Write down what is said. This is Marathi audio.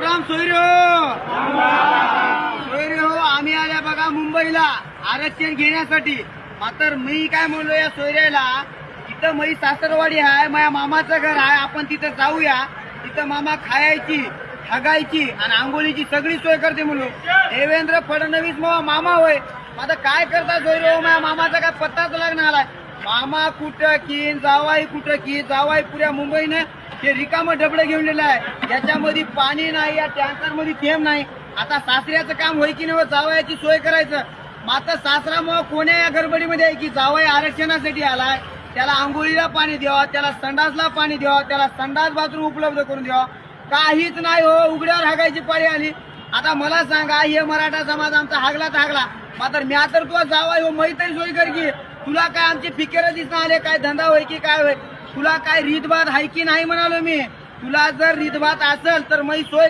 राम सोयरे हो आम्ही आल्या बघा मुंबईला आरक्षण घेण्यासाठी. मात्र मी काय म्हणलो या सोयऱ्याला, इथं मई सासरवाडी आहे, माझ्या मामाचं घर आहे, आपण तिथं जाऊया. तिथं मामा खायची हगायची आणि आंघोळीची सगळी सोय करते म्हणलो. देवेंद्र फडणवीस मामा होय. आता काय करता सोयरे हो, माझ्या मामाचा काय पत्ताच लागणार आलाय. मामा कुठं की जावाई कुठं की जावाई पुऱ्या मुंबईनं हे रिकामं डबडं घेऊन आहे. याच्यामध्ये पाणी नाही, या टँकर मध्ये थेंब नाही. आता सासऱ्याचं काम होय की नाही जावयाची सोय करायचं. मात्र सासरा मग कोण्या या गडबडीमध्ये आहे की जावई आरक्षणासाठी आलाय, त्याला आंघोळीला पाणी द्यावं, त्याला संडासला पाणी द्यावं, त्याला संडास बाथरूम उपलब्ध करून द्यावं. काहीच नाही हो, उघड्यावर हागायची पाळी आली. आता मला सांगा, हे मराठा समाज आमचा हागला तर हागला, मात्र मी तर तुला जावाय हो मैत्री सोय कर की. तुला काय आमची फिकेर दिसणार आले, काय धंदा होय की काय होय, तुला काय रीतभात आहे की नाही म्हणालो मी. तुला जर रीतभात असेल तर मी सोय